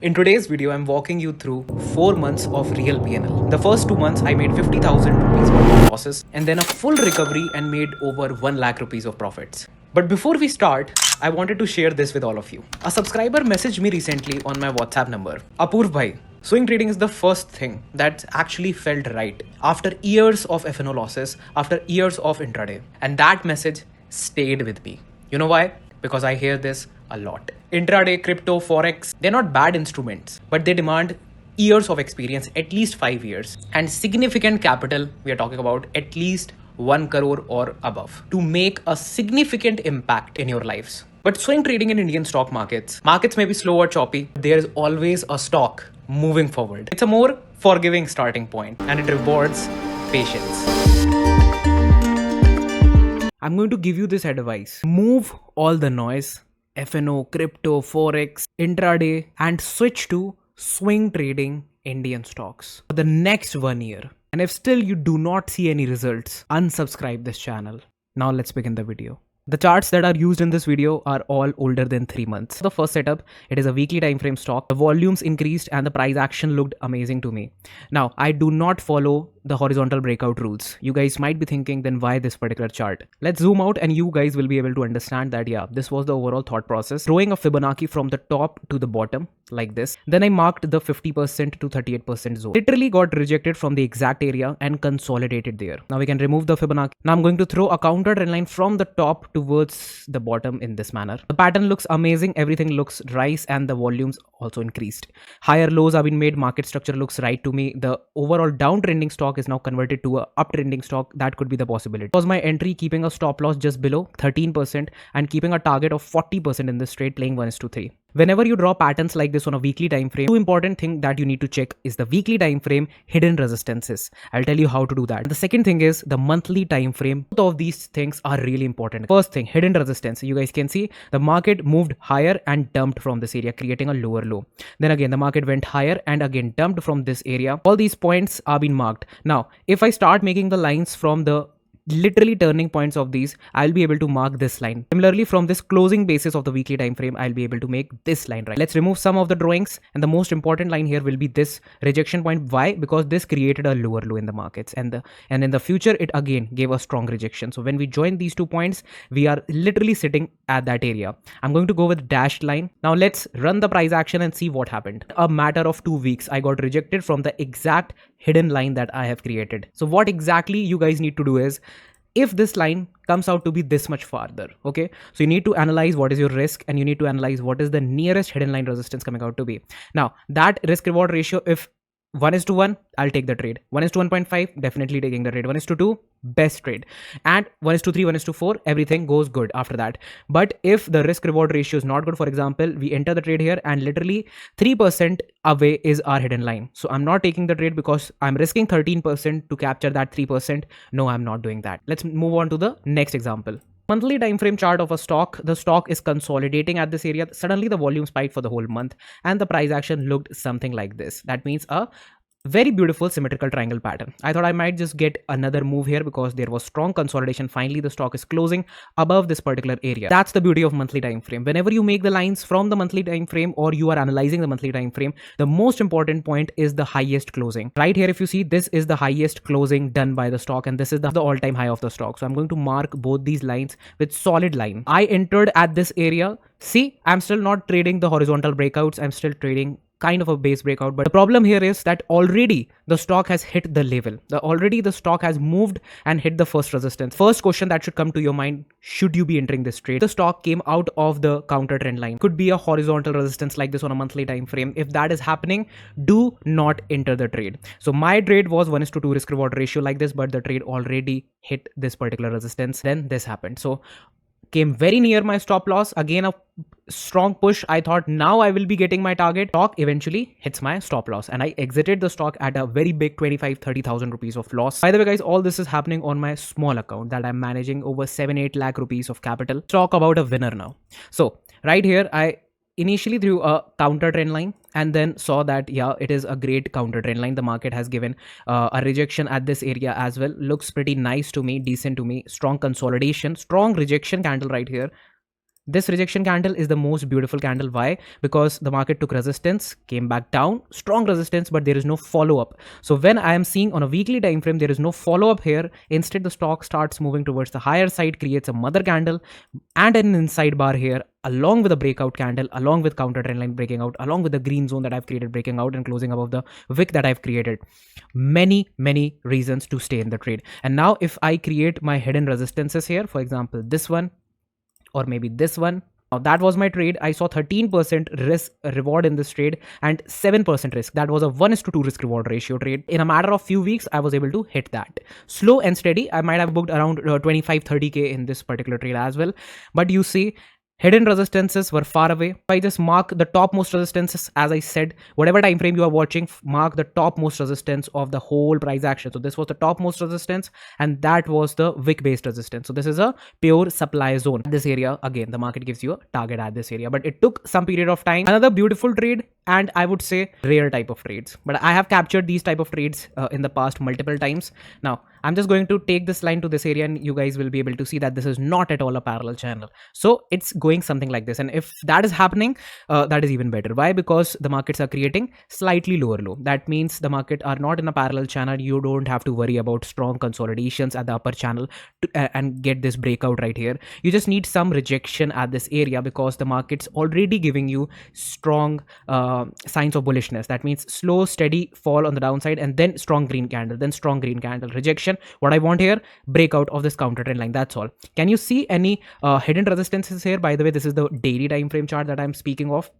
In today's video, I'm walking you through 4 months of real PNL. The first 2 months, I made 50,000 rupees worth of losses and then a full recovery and made over 1 lakh rupees of profits. But before we start, I wanted to share this with all of you. A subscriber messaged me recently on my WhatsApp number. Apurv bhai, swing trading is the first thing that actually felt right after years of FNO losses, after years of intraday. And that message stayed with me. You know why? Because I hear this a lot. Intraday, crypto, forex, they're not bad instruments, but they demand years of experience, at least 5 years, and significant capital. We are talking about at least 1 crore or above to make a significant impact in your lives. But swing trading in Indian stock markets may be slow or choppy. There is always a stock moving forward. It's a more forgiving starting point and it rewards patience. I'm going to give you this advice. Move all the noise, FNO, crypto, forex, intraday, and switch to swing trading Indian stocks for the next 1 year. And if still you do not see any results, unsubscribe this channel. Now let's begin the video. The charts that are used in this video are all older than 3 months. The first setup, it is a weekly time frame stock. The volumes increased and the price action looked amazing to me. Now, I do not follow the horizontal breakout rules. You guys might be thinking, then why this particular chart? Let's zoom out and you guys will be able to understand that, yeah, this was the overall thought process. Throwing a Fibonacci from the top to the bottom like this. Then I marked the 50% to 38% zone. Literally got rejected from the exact area and consolidated there. Now we can remove the Fibonacci. Now I'm going to throw a counter trend line from the top towards the bottom in this manner. The pattern looks amazing. Everything looks nice and the volumes also increased. Higher lows have been made. Market structure looks right to me. The overall downtrending stock is now converted to a uptrending stock. That could be the possibility. Was my entry keeping a stop loss just below 13% and keeping a target of 40% in this trade, playing 1:3. Whenever you draw patterns like this on a weekly time frame, two important thing that you need to check is the weekly time frame hidden resistances. I'll tell you how to do that. The second thing is the monthly time frame. Both of these things are really important. First thing, hidden resistance. You guys can see the market moved higher and dumped from this area, creating a lower low. Then again, the market went higher and again dumped from this area. All these points are being marked. Now, if I start making the lines from the literally turning points of these, I'll be able to mark this line. Similarly, from this closing basis of the weekly time frame, I'll be able to make this line, right? Let's remove some of the drawings, and the most important line here will be this rejection point. Why? Because this created a lower low in the markets, and in the future it again gave a strong rejection. So when we join these 2 points, we are literally sitting at that area. I'm going to go with dashed line. Now let's run the price action and see what happened. A matter of 2 weeks, I got rejected from the exact hidden line that I have created. So what exactly you guys need to do is, if this line comes out to be this much farther, okay, so you need to analyze what is your risk and you need to analyze what is the nearest hidden line resistance coming out to be. Now that risk reward ratio, if 1:1, I'll take the trade. 1:1.5, definitely taking the trade. 1:2, best trade. And 1:3, 1:4, everything goes good after that. But if the risk reward ratio is not good, for example, we enter the trade here and literally 3% away is our hidden line. So I'm not taking the trade because I'm risking 13% to capture that 3%. No, I'm not doing that. Let's move on to the next example. Monthly time frame chart of a stock. The stock is consolidating at this area. Suddenly the volume spiked for the whole month and the price action looked something like this. That means a very beautiful symmetrical triangle pattern. I thought I might just get another move here because there was strong consolidation. Finally, the stock is closing above this particular area. That's the beauty of monthly time frame. Whenever you make the lines from the monthly time frame or you are analyzing the monthly time frame, the most important point is the highest closing. Right here, if you see, this is the highest closing done by the stock and this is the all-time high of the stock. So I'm going to mark both these lines with solid line. I entered at this area. See, I'm still not trading the horizontal breakouts. I'm still trading kind of a base breakout, but the problem here is that already the stock has hit the level. Already the stock has moved and hit the first resistance. First question that should come to your mind, should you be entering this trade? The stock came out of the counter trend line. Could be a horizontal resistance like this on a monthly time frame. If that is happening, do not enter the trade. So my trade was 1:2 risk reward ratio like this, but the trade already hit this particular resistance. Then this happened. So came very near my stop loss. Again, a strong push. I thought now I will be getting my target. Stock eventually hits my stop loss and I exited the stock at a very big 25-30,000 rupees of loss. By the way, guys, all this is happening on my small account that I'm managing over 7-8 lakh rupees of capital. Let's talk about a winner now. So right here, I initially threw a counter trend line and then saw that, yeah, it is a great counter trend line. The market has given a rejection at this area as well. Looks pretty nice to me, decent to me. Strong consolidation, strong rejection candle right here. This rejection candle is the most beautiful candle. Why? Because the market took resistance, came back down, strong resistance, but there is no follow up. So when I am seeing on a weekly time frame, there is no follow up here. Instead, the stock starts moving towards the higher side, creates a mother candle and an inside bar here, along with a breakout candle, along with counter trend line breaking out, along with the green zone that I've created breaking out and closing above the wick that I've created. Many reasons to stay in the trade. And now if I create my hidden resistances here, for example, this one, or maybe this one. Now that was my trade. I saw 13% risk reward in this trade and 7% risk. That was a 1:2 risk reward ratio trade. In a matter of few weeks, I was able to hit that. Slow and steady. I might have booked around 25-30K in this particular trade as well. But you see, hidden resistances were far away. If I just mark the topmost resistances, as I said, whatever time frame you are watching, mark the topmost resistance of the whole price action. So this was the topmost resistance and that was the wick based resistance. So this is a pure supply zone. This area, again, the market gives you a target at this area, but it took some period of time. Another beautiful trade, and I would say rare type of trades, but I have captured these type of trades in the past multiple times. Now I'm just going to take this line to this area and you guys will be able to see that this is not at all a parallel channel. So it's going something like this. And if that is happening, that is even better. Why? Because the markets are creating slightly lower low. That means the market are not in a parallel channel. You don't have to worry about strong consolidations at the upper channel and get this breakout right here. You just need some rejection at this area because the market's already giving you strong signs of bullishness. That means slow, steady fall on the downside and then strong green candle, then strong green candle, rejection. What I want here, breakout of this counter trend line. That's all. Can you see any hidden resistances here? By the way, this is the daily time frame chart that I'm speaking of.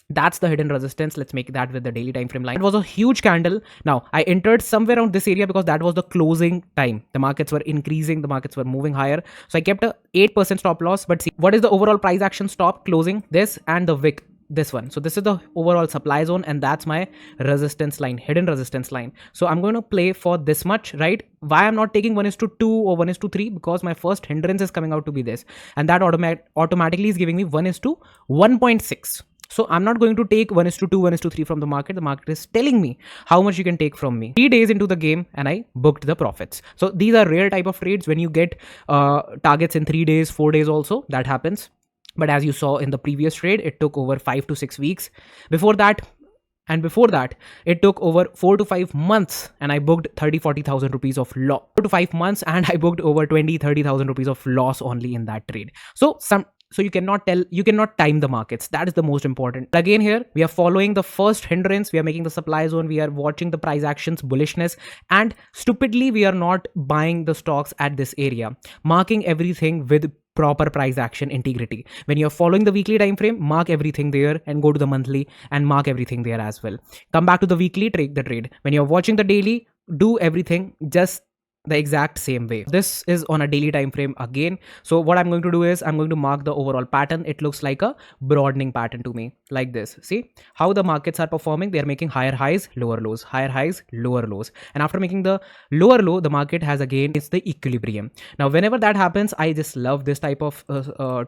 That's the hidden resistance. Let's make that with the daily time frame line. It was a huge candle. Now I entered somewhere around this area because that was the closing time. The markets were increasing, the markets were moving higher. So I kept a 8% stop loss. But see, what is the overall price action stop closing? This and the wick. This one. So this is the overall supply zone and that's my resistance line, hidden resistance line. So I'm going to play for this much, right? Why I'm not taking 1:2 or 1:3? Because my first hindrance is coming out to be this, and that automatically is giving me 1:1.6. So I'm not going to take 1:2, 1:3 from the market. The market is telling me how much you can take from me. 3 days into the game and I booked the profits. So these are rare type of trades when you get targets in 3 days, 4 days also. That happens. But as you saw in the previous trade, it took over 5 to 6 weeks. Before that, it took over 4 to 5 months and I booked 30-40,000 rupees of loss. 4 to 5 months and I booked over 20-30,000 rupees of loss only in that trade. So you cannot time the markets. That is the most important. Again, here we are following the first hindrance. We are making the supply zone. We are watching the price actions, bullishness, and stupidly we are not buying the stocks at this area, marking everything with proper price action integrity. When you're following the weekly time frame, mark everything there and go to the monthly and mark everything there as well. Come back to the weekly, take the trade. When you're watching the daily, do everything just the exact same way. This is on a daily time frame again. So what I'm going to do is I'm going to mark the overall pattern. It looks like a broadening pattern to me, like this. See how the markets are performing. They're making higher highs, lower lows, higher highs, lower lows. And after making the lower low, the market has again, it's the equilibrium. Now, whenever that happens, I just love this type of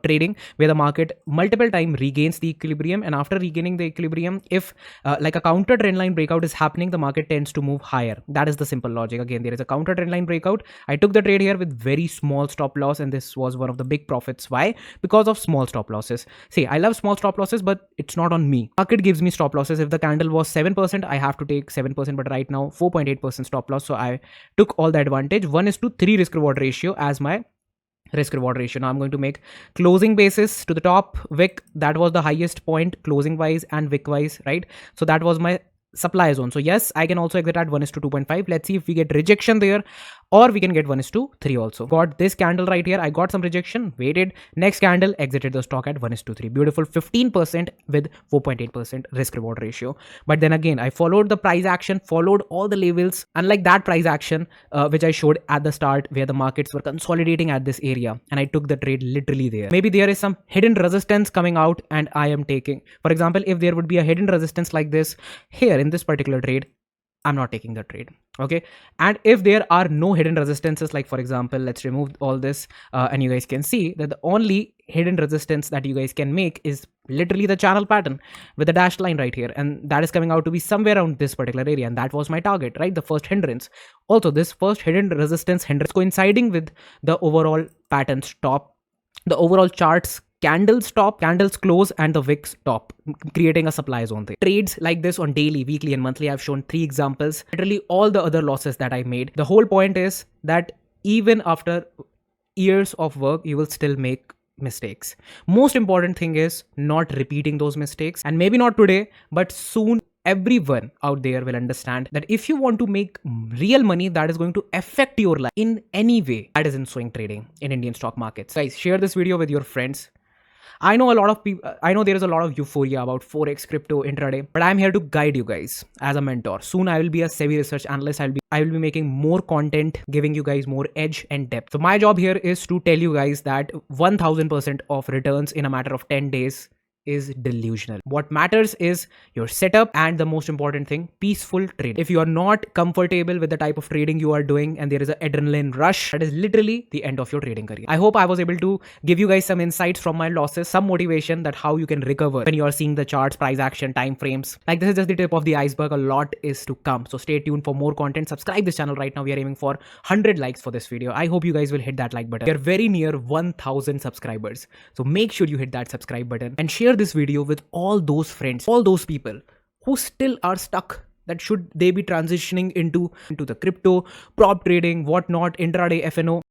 trading where the market multiple time regains the equilibrium. And after regaining the equilibrium, if like a counter trend line breakout is happening, the market tends to move higher. That is the simple logic. Again, there is a counter trend line breakout. I took the trade here with very small stop loss and this was one of the big profits. Why? Because of small stop losses. See, I love small stop losses, but it's not on me. Market gives me stop losses. If the candle was 7%, I have to take 7%, but right now 4.8% stop loss. So I took all the advantage. 1:3 risk reward ratio as my risk reward ratio. Now I'm going to make closing basis to the top wick. That was the highest point closing wise and wick wise, right? So that was my supply zone. So yes, I can also exit at 1:2.5. Let's see if we get rejection there, or we can get 1:3 also. Got this candle right here. I got some rejection, waited. Next candle, exited the stock at 1:3. Beautiful 15% with 4.8% risk reward ratio. But then again, I followed the price action, followed all the levels. Unlike that price action, which I showed at the start where the markets were consolidating at this area and I took the trade literally there. Maybe there is some hidden resistance coming out and I am taking. For example, if there would be a hidden resistance like this here in this particular trade, I'm not taking the trade. Okay. And if there are no hidden resistances, like for example, let's remove all this and you guys can see that the only hidden resistance that you guys can make is literally the channel pattern with the dashed line right here. And that is coming out to be somewhere around this particular area. And that was my target, right? The first hindrance. Also, this first hidden resistance hindrance coinciding with the overall pattern stop, the overall charts candles stop, candles close, and the wicks stop, creating a supply zone there. Trades like this on daily, weekly, and monthly, I've shown 3 examples. Literally all the other losses that I made. The whole point is that even after years of work, you will still make mistakes. Most important thing is not repeating those mistakes, and maybe not today, but soon everyone out there will understand that if you want to make real money that is going to affect your life in any way, that is in swing trading in Indian stock markets. Guys, share this video with your friends. I know a lot of people, I know there is a lot of euphoria about Forex, crypto, intraday, but I'm here to guide you guys as a mentor. Soon I will be a savvy research analyst. I will be making more content, giving you guys more edge and depth. So my job here is to tell you guys that 1000% of returns in a matter of 10 days is delusional. What matters is your setup and the most important thing, peaceful trade. If you are not comfortable with the type of trading you are doing and there is an adrenaline rush, that is literally the end of your trading career. I hope I was able to give you guys some insights from my losses, some motivation that how you can recover when you are seeing the charts, price action, time frames. Like, this is just the tip of the iceberg. A lot is to come. So stay tuned for more content. Subscribe this channel right now. We are aiming for 100 likes for this video. I hope you guys will hit that like button. We are very near 1000 subscribers. So make sure you hit that subscribe button and share this video with all those friends, all those people who still are stuck, that should they be transitioning into the crypto, prop trading, whatnot, intraday, FNO.